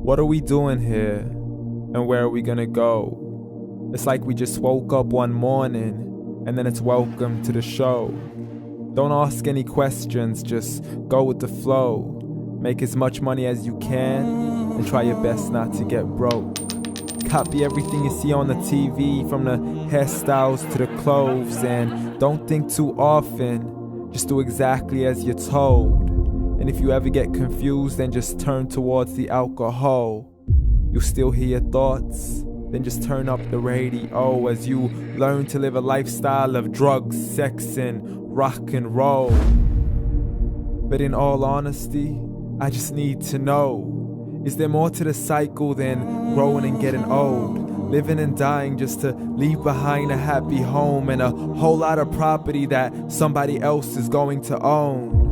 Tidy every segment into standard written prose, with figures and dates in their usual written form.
What are we doing here? And where are we gonna go? It's like we just woke up one morning and then it's welcome to the show. Don't ask any questions, just go with the flow. Make as much money as you can and try your best not to get broke. Copy everything you see on the TV, from the hairstyles to the clothes, and don't think too often, just do exactly as you're told. And if you ever get confused, then just turn towards the alcohol. You'll still hear your thoughts, then just turn up the radio as you learn to live a lifestyle of drugs, sex, and rock and roll. But in all honesty, I just need to know, is there more to the cycle than growing and getting old? Living and dying just to leave behind a happy home and a whole lot of property that somebody else is going to own.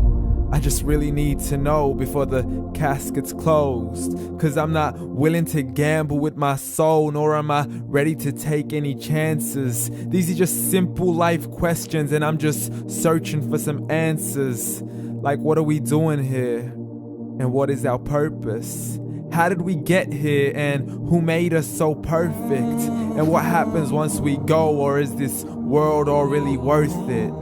I just really need to know before the casket's closed, 'cause I'm not willing to gamble with my soul, nor am I ready to take any chances. These are just simple life questions and I'm just searching for some answers. Like, what are we doing here? And what is our purpose? How did we get here, and who made us so perfect? And what happens once we go, or is this world all really worth it?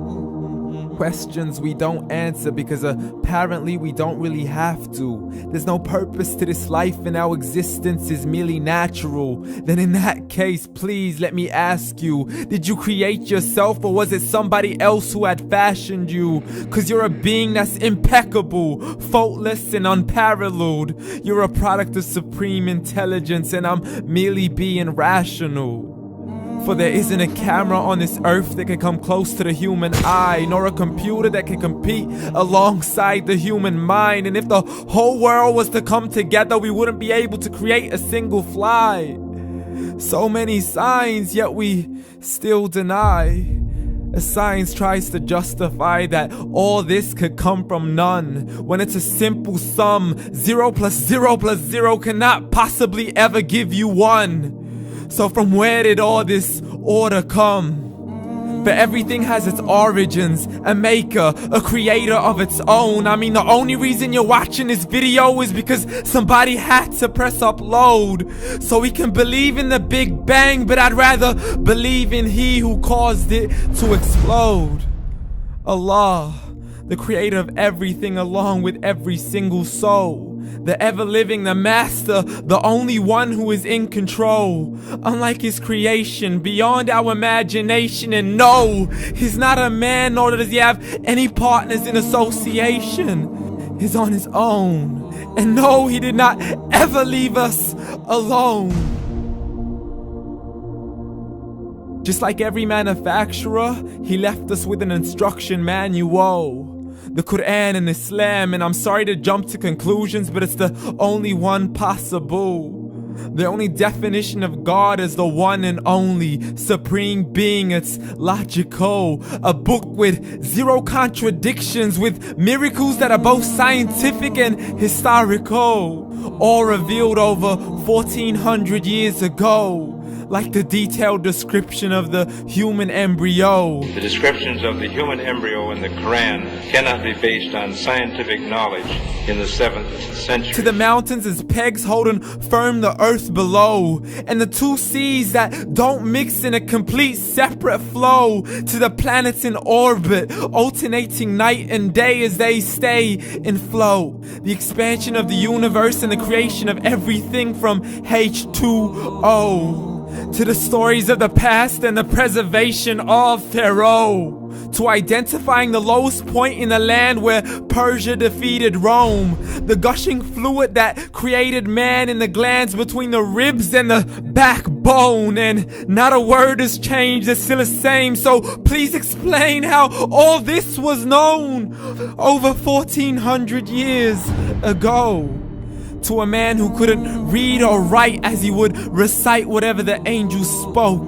Questions we don't answer because apparently we don't really have to. There's no purpose to this life and our existence is merely natural. Then in that case, please let me ask you, did you create yourself, or was it somebody else who had fashioned you? 'Cause you're a being that's impeccable, faultless and unparalleled. You're a product of supreme intelligence and I'm merely being rational. For there isn't a camera on this earth that can come close to the human eye, nor a computer that can compete alongside the human mind. And if the whole world was to come together, we wouldn't be able to create a single fly. So many signs, yet we still deny. As science tries to justify that all this could come from none, when it's a simple sum. 0 plus 0 plus 0 cannot possibly ever give you 1. So from where did all this order come? For everything has its origins, a maker, a creator of its own. I mean, the only reason you're watching this video is because somebody had to press upload. So we can believe in the Big Bang, but I'd rather believe in He who caused it to explode. Allah, the creator of everything along with every single soul. The ever-living, the master, the only one who is in control. Unlike his creation, beyond our imagination. And no, he's not a man, nor does he have any partners in association. He's on his own. And no, he did not ever leave us alone. Just like every manufacturer, he left us with an instruction manual. The Quran and Islam, and I'm sorry to jump to conclusions, but it's the only one possible. The only definition of God is the one and only supreme being. It's logical, a book with 0 contradictions, with miracles that are both scientific and historical, all revealed over 1400 years ago. Like the detailed description of the human embryo. The descriptions of the human embryo in the Quran cannot be based on scientific knowledge in the 7th century. To the mountains as pegs holding firm the earth below, and the 2 seas that don't mix in a complete separate flow. To the planets in orbit, alternating night and day as they stay in flow. The expansion of the universe and the creation of everything from H2O. To the stories of the past and the preservation of Pharaoh. To identifying the lowest point in the land where Persia defeated Rome. The gushing fluid that created man in the glands between the ribs and the backbone. And not a word has changed, it's still the same. So please explain how all this was known over 1400 years ago. To a man who couldn't read or write, as he would recite whatever the angels spoke.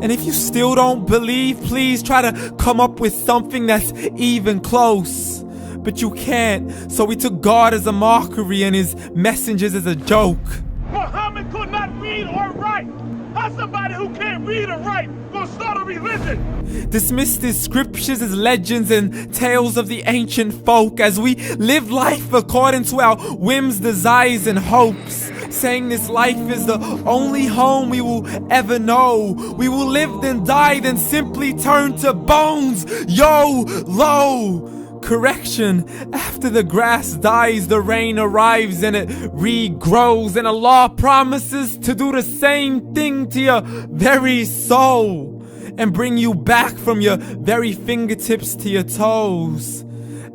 And if you still don't believe, please try to come up with something that's even close. But you can't, so we took God as a mockery and his messengers as a joke. Muhammad could not read or write. How's somebody who can't read or write gonna start a religion? Dismissed his scriptures as legends and tales of the ancient folk, as we live life according to our whims, desires, and hopes. saying this life is the only home we will ever know. We will live then die, then simply turn to bones. YOLO! Correction, after the grass dies, the rain arrives and it regrows, and Allah promises to do the same thing to your very soul and bring you back from your very fingertips to your toes,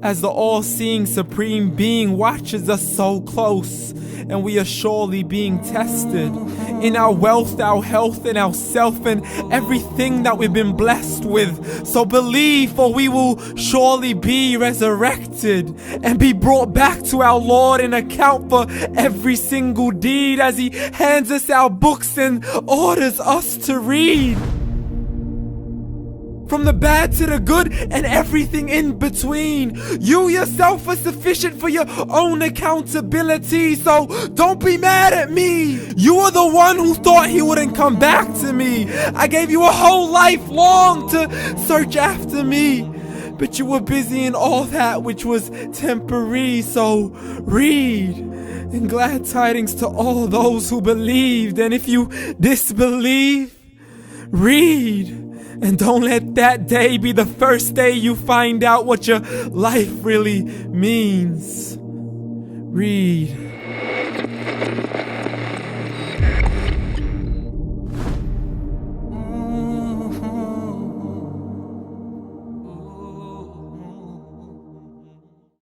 as the all-seeing supreme being watches us so close, and we are surely being tested in our wealth, our health, and our self, and everything that we've been blessed with. So believe, for we will surely be resurrected and be brought back to our Lord and account for every single deed, as He hands us our books and orders us to read. From the bad to the good and everything in between. You yourself are sufficient for your own accountability, so don't be mad at me. You are the one who thought He wouldn't come back to me. I gave you a whole life long to search after me, but you were busy in all that which was temporary. So read, and glad tidings to all those who believed. And if you disbelieve, read. And don't let that day be the first day you find out what your life really means. Read.